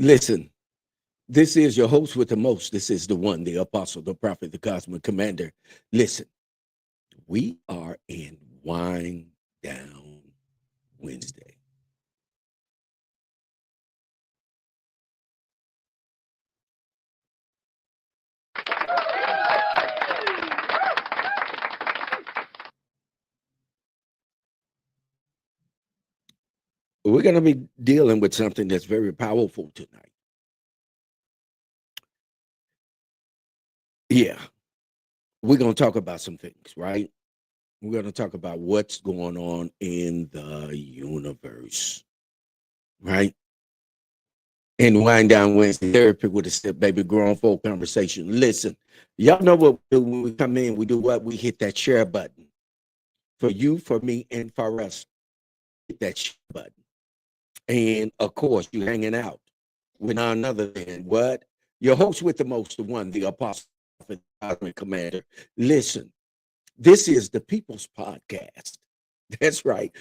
Listen, this is your host with the most. This is the one, the apostle, the prophet, the cosmic commander. Listen, we are in Wind Down Wednesday. We're going to be dealing with something that's very powerful tonight. Yeah, we're going to talk about some things, right? We're going to talk about what's going on in the universe, right? And Wind Down Wednesday, therapy with a step, baby, grown folk conversation. Listen, y'all know what we do when we come in. We do what? We hit that share button for you, for me, and for us. Hit that share button. And of course, you hanging out with none other than what? Your host with the most, the one, the apostle, the cosmic commander. Listen, this is the People's Podcast. That's right.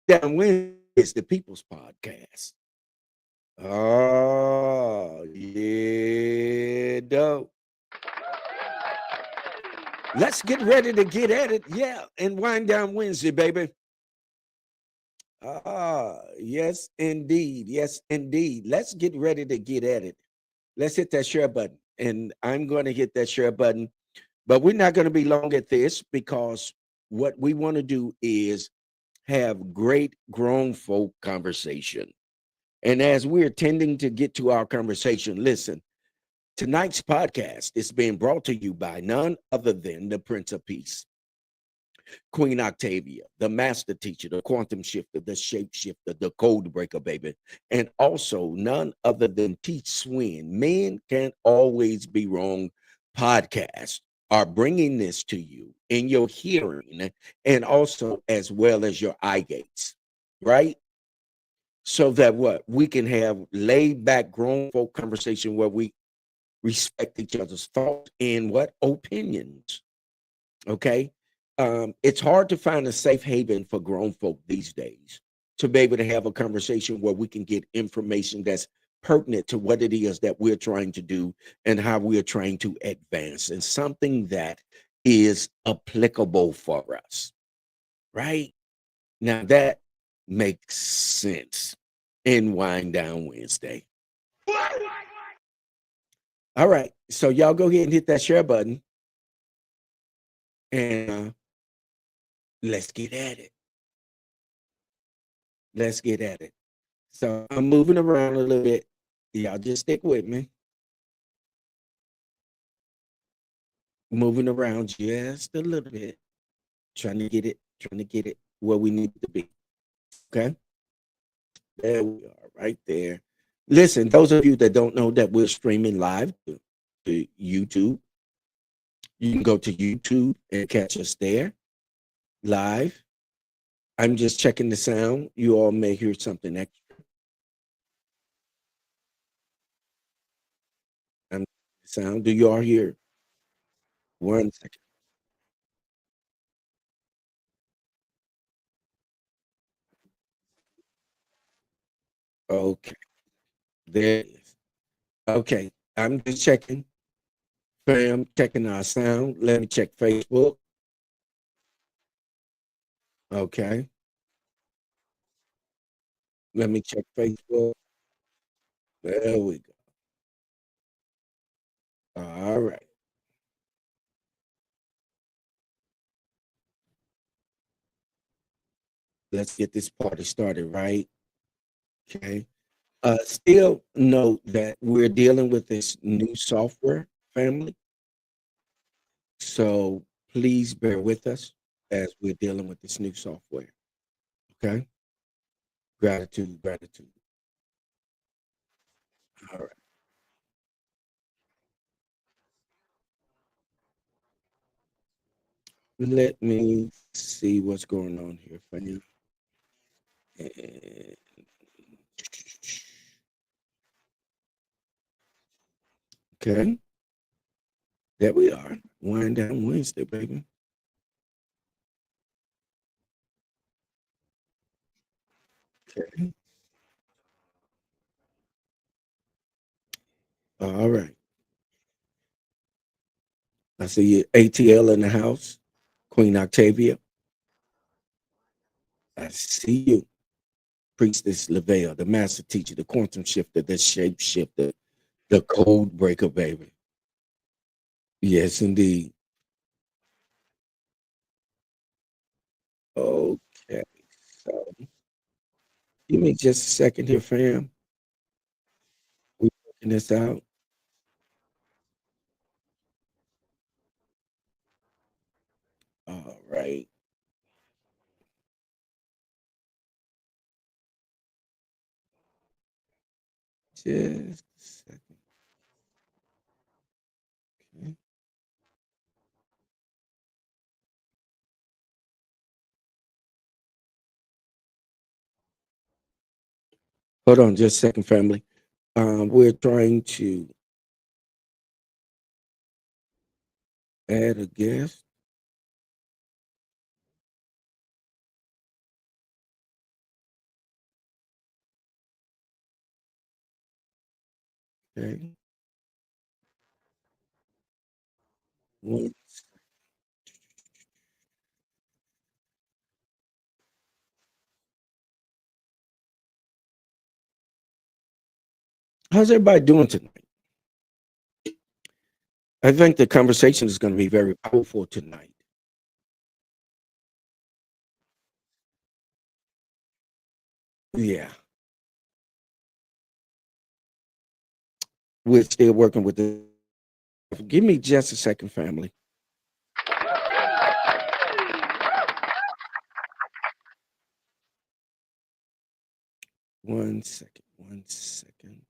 Down Wednesday is the People's Podcast. Oh, yeah, dope. Let's get ready to get at it. Yeah, and Wind Down Wednesday, baby. Yes, indeed. Yes, indeed. Let's get ready to get at it. Let's hit that share button. And I'm going to hit that share button, but we're not going to be long at this because what we want to do is have great grown folk conversation. And as we're tending to get to our conversation, listen, tonight's podcast is being brought to you by none other than the Prince of Peace, Queen Octavia, the master teacher, the quantum shifter, the shapeshifter, the code breaker, baby. And also none other than Teach Swin. Men can't always be wrong podcast are bringing this to you in your hearing and also as well as your eye gates, right? So that what we can have laid back grown folk conversation where we respect each other's thoughts and what opinions. Okay. It's hard to find a safe haven for grown folk these days to be able to have a conversation where we can get information that's pertinent to what it is that we're trying to do and how we're trying to advance and something that is applicable for us. Right now, that makes sense in Wind Down Wednesday. All right. So, y'all go ahead and hit that share button and let's get at it. Let's get at it. So I'm moving around a little bit. Y'all just stick with me. Moving around just a little bit. Trying to get it where we need to be. Okay. There we are, right there. Listen, those of you that don't know that we're streaming live to YouTube, you can go to YouTube and catch us there live. I'm just checking the sound. You all may hear something extra. I'm sound. Do you all hear? 1 second. Okay. There it is. Okay. I'm just checking. Fam, checking our sound. Let me check Facebook. Okay. Let me check Facebook. There we go. All right. Let's get this party started, right? Okay. Still note that we're dealing with this new software family. So please bear with us as we're dealing with this new software. Okay. Gratitude, gratitude. All right. Let me see what's going on here for you. And okay. There we are. Wind Down Wednesday, baby. Okay. All right. I see you, ATL in the house. Queen Octavia. I see you. Priestess Lavelle, the master teacher, the quantum shifter, the shape shifter, the code breaker, baby. Yes, indeed. Okay. So give me just a second here, fam. We're working this out. All right. Just a second. Okay. Hold on just a second, family. We're trying to add a guest. Okay. One- How's everybody doing tonight? I think the conversation is going to be very powerful tonight. Yeah. We're still working with the. Give me just a second, family. One second. One second.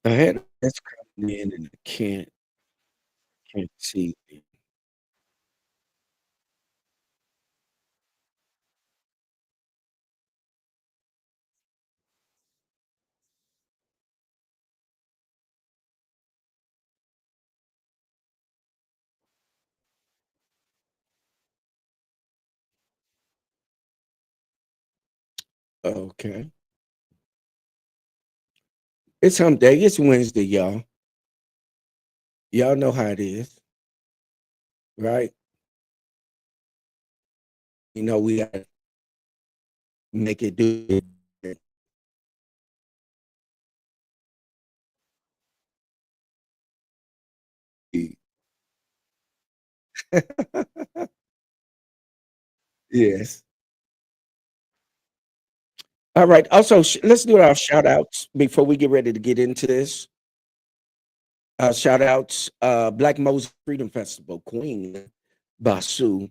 I had a guest coming in and I can't see. Okay. It's hump day. It's Wednesday, y'all. Y'all know how it is, right? We gotta make it do it. Yes. All right. Also, let's do our shout outs before we get ready to get into this. Shout outs, Black Moses Freedom Festival, Queen Basu.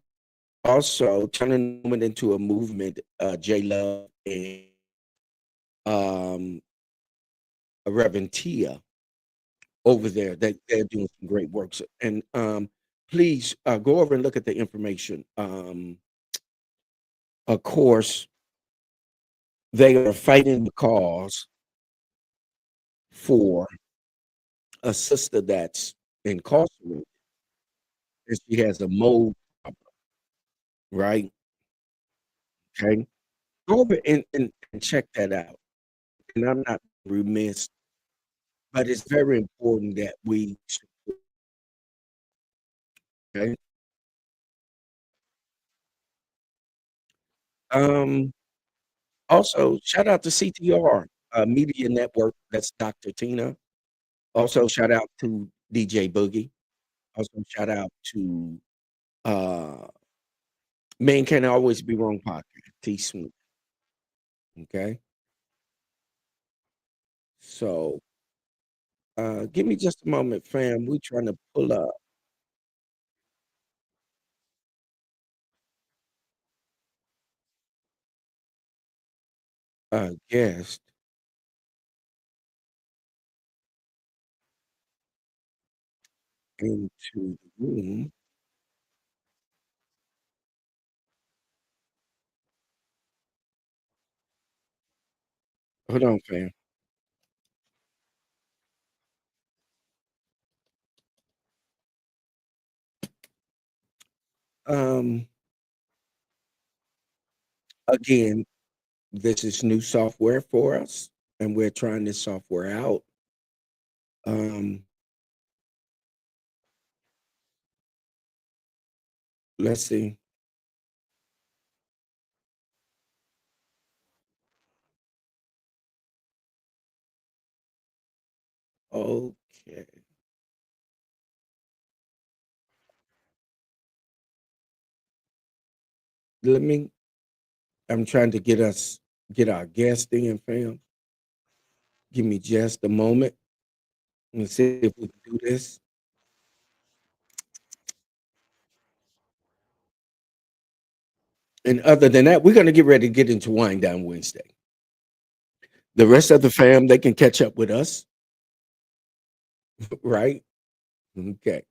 Also, turning the movement into a movement, J Love and um, Reverend Tia over there. They're doing some great works. And please go over and look at the information. Of course, they are fighting the cause for a sister that's incarcerated and she has a mold problem, right? Okay. Go over and check that out. And I'm not remiss, but it's very important that we okay. Um, Also shout out to CTR Media Network. That's Dr. Tina. Also shout out to DJ Boogie. Also shout out to uh Man Can Always Be Wrong podcast. T Sweet. Okay. So give me just a moment, fam. We trying to pull up a guest into the room. Hold on, fam. Um, Again, This is new software for us, and we're trying this software out. Um, let's see. Okay. Let me I'm trying to get our guest in, fam. Give me just a moment. Let's see if we can do this. And other than that, we're gonna get ready to get into Wind Down Wednesday. The rest of the fam, they can catch up with us, right? Okay.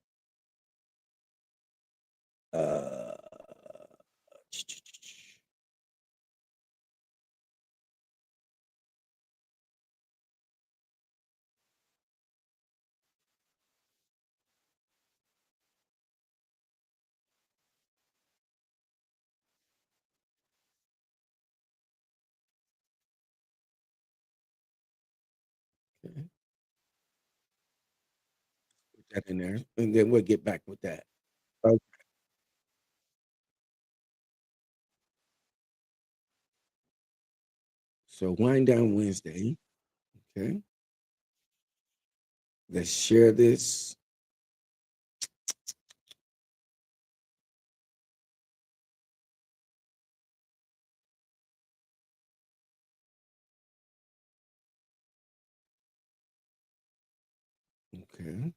Uh, okay, put that in there, and then we'll get back with that. Oh, so Wind Down Wednesday. Okay. Let's share this. Okay.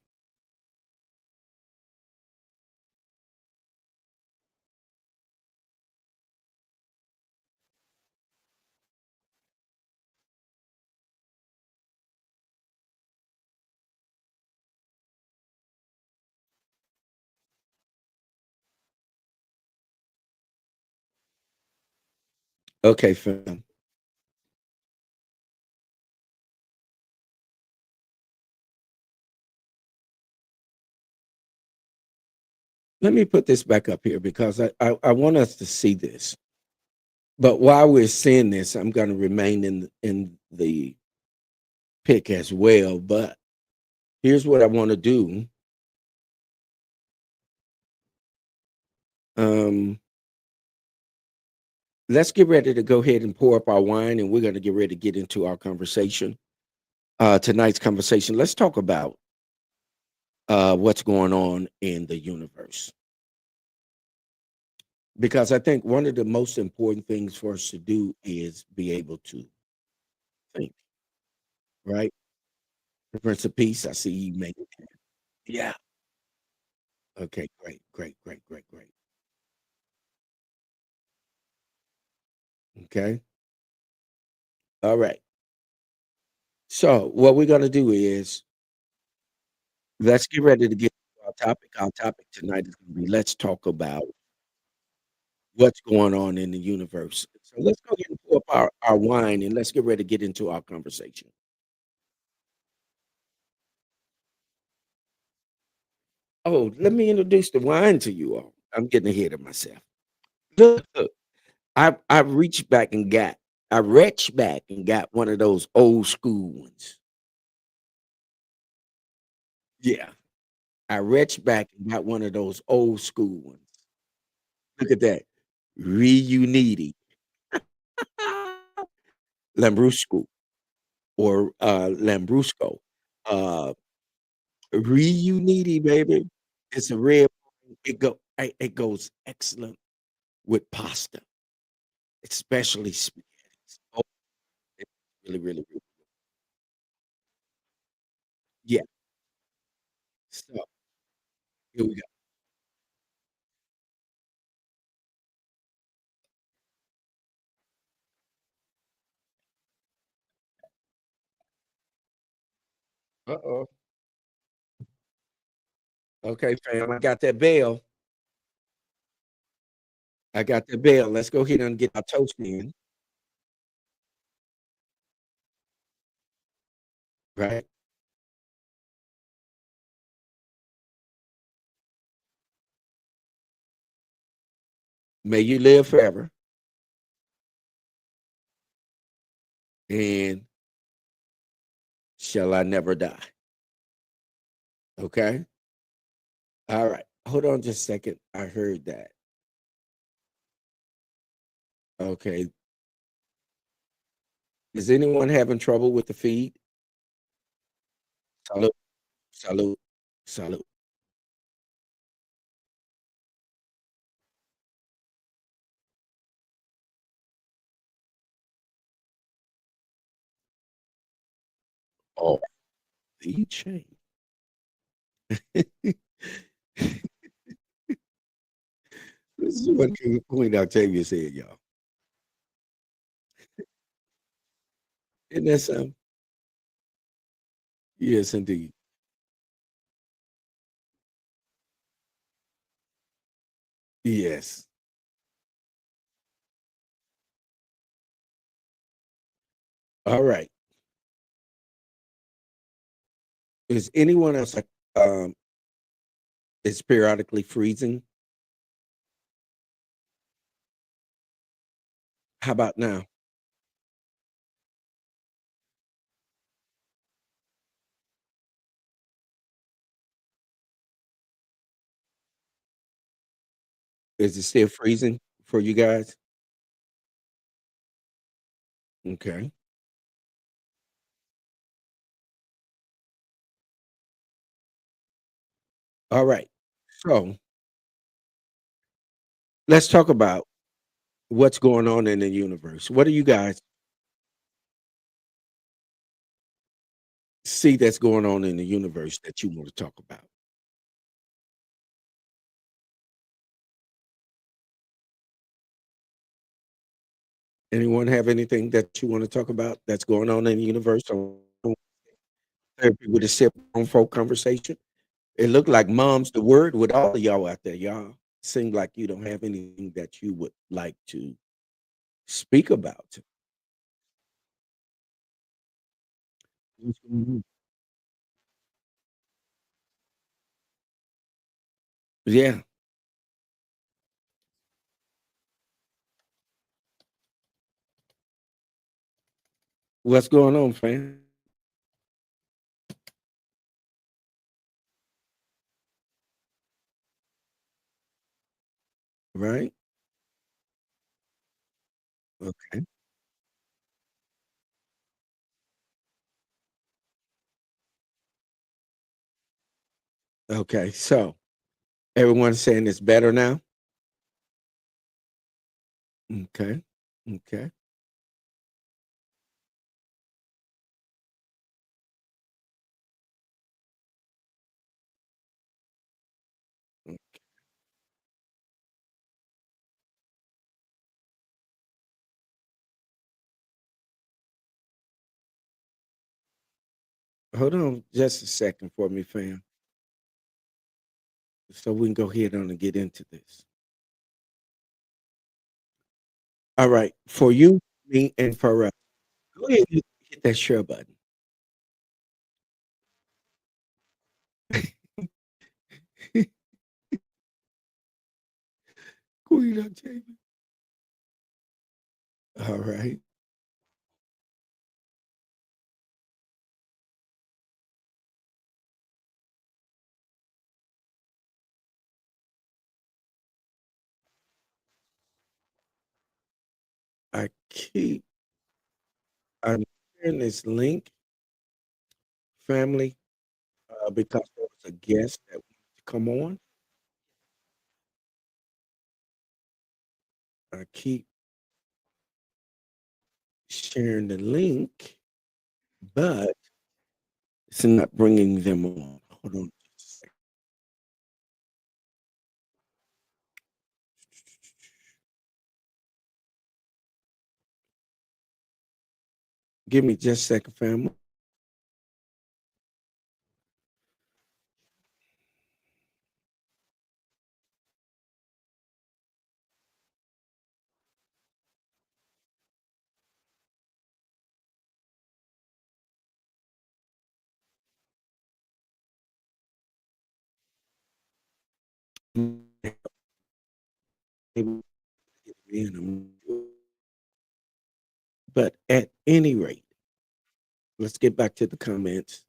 Okay, fam. Let me put this back up here because I want us to see this. But while we're seeing this, I'm going to remain in the pick as well. But here's what I want to do. Um, let's get ready to go ahead and pour up our wine, and we're going to get ready to get into our conversation. Tonight's conversation. Let's talk about what's going on in the universe, because I think one of the most important things for us to do is be able to think. Right, the Prince of Peace. I see you make it. Yeah. Okay. Great. Great. Great. Great. Great. Okay. All right. So what we're going to do is let's get ready to get to our topic. Our topic tonight is going to be let's talk about what's going on in the universe. So let's go ahead and pour up our wine and let's get ready to get into our conversation. Oh, let me introduce the wine to you all. I'm getting ahead of myself. Look, look, I reached back and got I reached back and got one of those old school ones. Yeah. I reached back and got one of those old school ones. Look at that. Reuniti. Lambrusco or, Lambrusco. Uh, Reuniti, baby. It's a red wine. It goes excellent with pasta, especially spaghetti. Oh, it's really, really, really yeah. So, here we go. Uh-oh. Okay, fam, I got that bell. I got that bell. Let's go ahead and get our toast in, right? May you live forever. and shall I never die. Okay. All right. Hold on just a second. I heard that. Okay. Is anyone having trouble with the feed? Salute, salute, salute. Oh, feed change. This is what Queen Octavia said, y'all. Isn't that something? Yes, indeed. Yes. All right. Is anyone else like is periodically freezing? How about now? Is it still freezing for you guys? Okay. All right. So let's talk about what's going on in the universe. What do you guys see that's going on in the universe that you want to talk about? Anyone have anything that you want to talk about that's going on in the universe? Or therapy with a sip on folk conversation? It looked like mom's the word with all of y'all out there. Y'all seem like you don't have anything that you would like to speak about. What's going on? Yeah. What's going on, fam? Right? Okay. Okay. So everyone's saying it's better now. Okay. Okay. Mm. Hold on just a second for me, fam. So we can go ahead on and get into this. All right. For you, me, and for go ahead and hit that share button. Queen Octavia. All right. I keep I'm sharing this link, family, because there was a guest that wanted to come on. I keep sharing the link, but it's not bringing them on. Hold on just a second. Give me just a second, family. Maybe get them in. But at any rate, let's get back to the comments.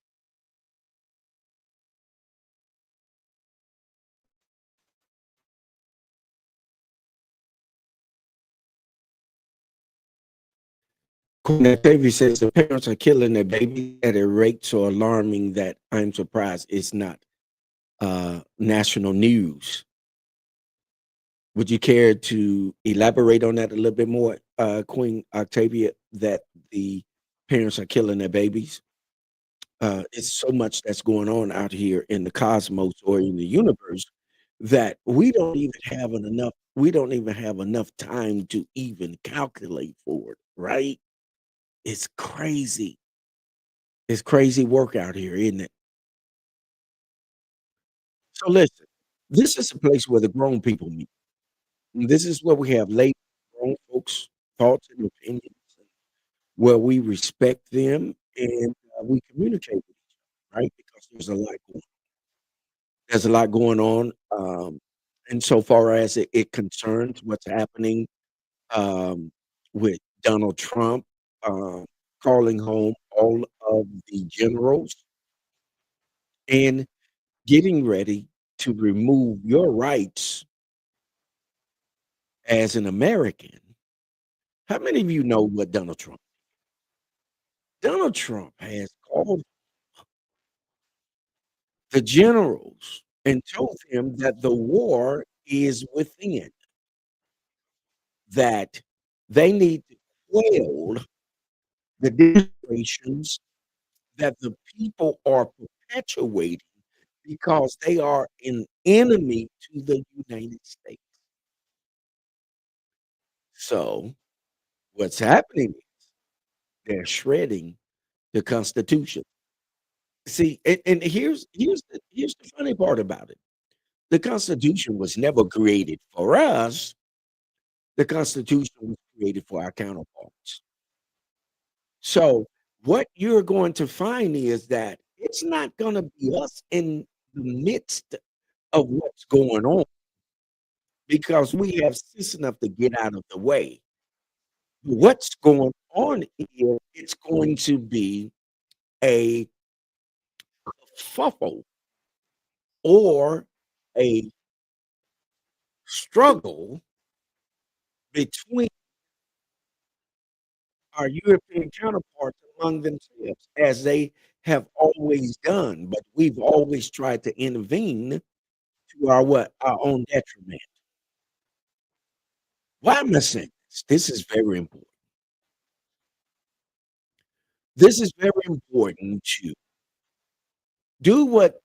Queen Octavia says the parents are killing their babies at a rate so alarming that I'm surprised it's not national news. Would you care to elaborate on that a little bit more, Queen Octavia, that the parents are killing their babies? It's so much that's going on out here in the cosmos or in the universe that we don't even have enough time to even calculate for it, right? It's crazy. It's crazy work out here, isn't it? So listen, this is a place where the grown people meet. This is where we have late grown folks' thoughts and opinions, where we respect them and we communicate with each other, right? Because there's a lot going on, insofar as it concerns what's happening um, with Donald Trump um, calling home all of the generals and getting ready to remove your rights as an American. How many of you know what Donald Trump has called the generals and told them that the war is within, that they need to quell the demonstrations that the people are perpetuating because they are an enemy to the United States. So what's happening is they're shredding the Constitution. See, and here's the funny part about it. The Constitution was never created for us. The Constitution was created for our counterparts. So what you're going to find is that it's not going to be us in the midst of what's going on because we have sense enough to get out of the way. What's going on here, it's going to be a fuffle or a struggle between our European counterparts among themselves, as they have always done, but we've always tried to intervene to our what? Our own detriment. Why am I saying this? This is very important. This is very important to do what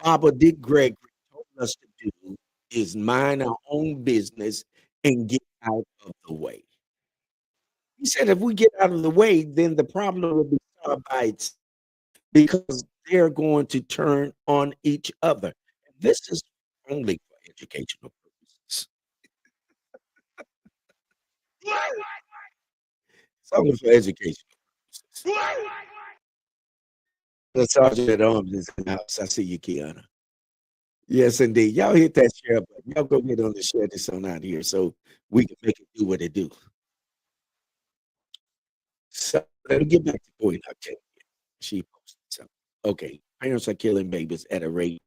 Baba Dick Gregory told us to do is mind our own business and get out of the way. He said if we get out of the way, then the problem will be solved by itself because they're going to turn on each other. This is only for educational purposes. It's only for educational purposes. The sergeant at arms is in the house. I see you, Kiana. Yes, indeed. Y'all hit that share button. Y'all go get on the share this on out here so we can make it do what it do. So let me get back to point. Okay, she posted something. Okay, parents are killing babies at a rate.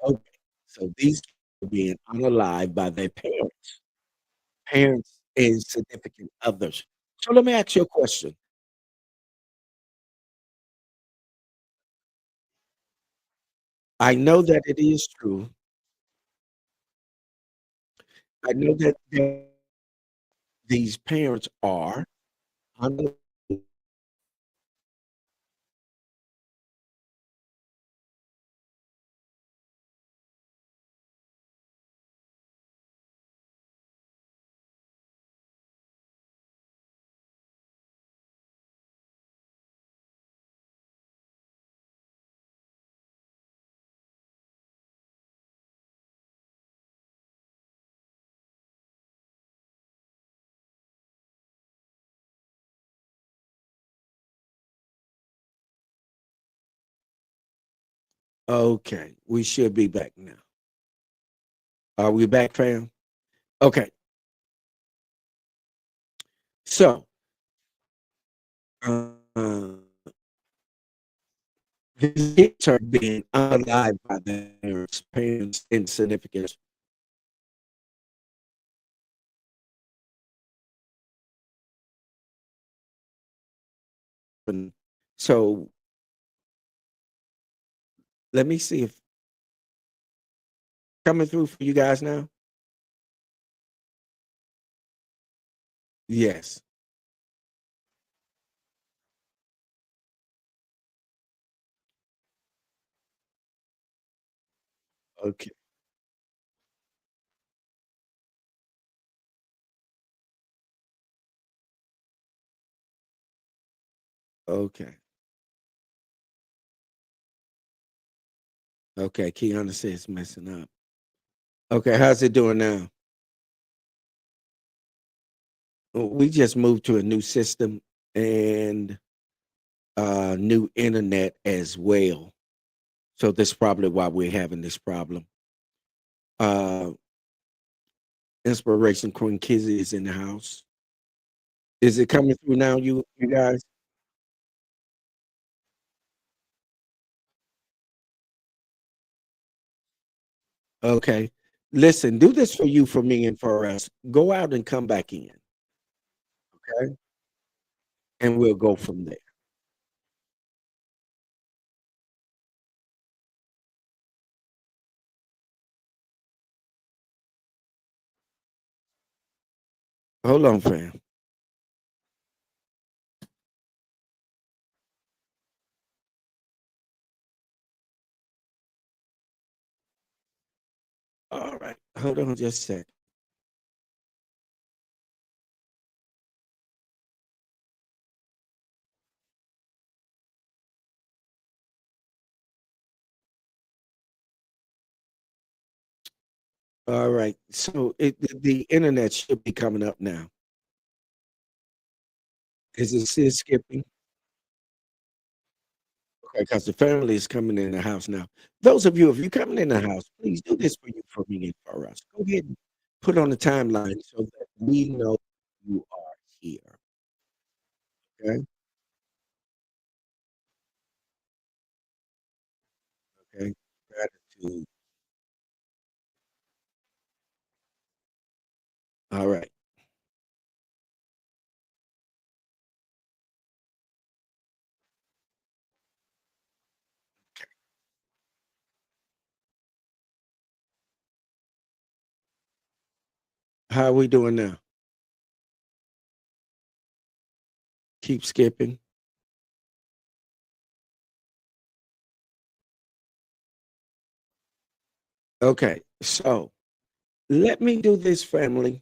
Okay, so these kids are being unalived by their parents and significant others. So let me ask you a question. I know that it is true. I know that these parents are unalived. Okay, we should be back now. Are we back, fam? Okay, so These kids are being unalived by their parents and significant. So let me see if coming through for you guys now. Yes. Okay. Okay. Okay. Kiana says it's messing up. Okay. How's it doing now? We just moved to a new system and new internet as well. So that's probably why we're having this problem. Uh Inspiration Queen Kizzy is in the house. Is it coming through now, you guys? Okay. Listen, do this for you, for me, and for us. Go out and come back in, okay? And we'll go from there. Hold on, fam. All right. Hold on just a sec. All right. So the internet should be coming up now. Is it still skipping? Okay, because the family is coming in the house now. Those of you, if you're coming in the house, please do this for you, for me, and for us. Go ahead and put on the timeline so that we know you are here. Okay. Okay. Gratitude. All right. How are we doing now? Keep skipping. Okay. So let me do this, family.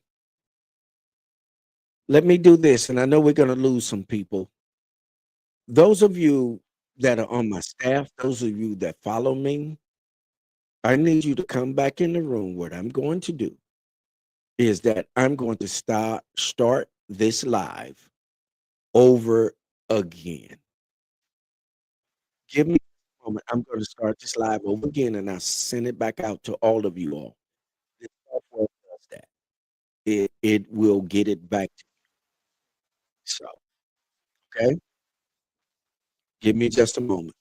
Let me do this. And I know we're going to lose some people. Those of you that are on my staff, those of you that follow me, I need you to come back in the room. What I'm going to do is that I'm going to start this live over again. Give me a moment. I'm going to start this live over again and I'll send it back out to all of you all. This software does that. It will get it back to you. So, okay. Give me just a moment.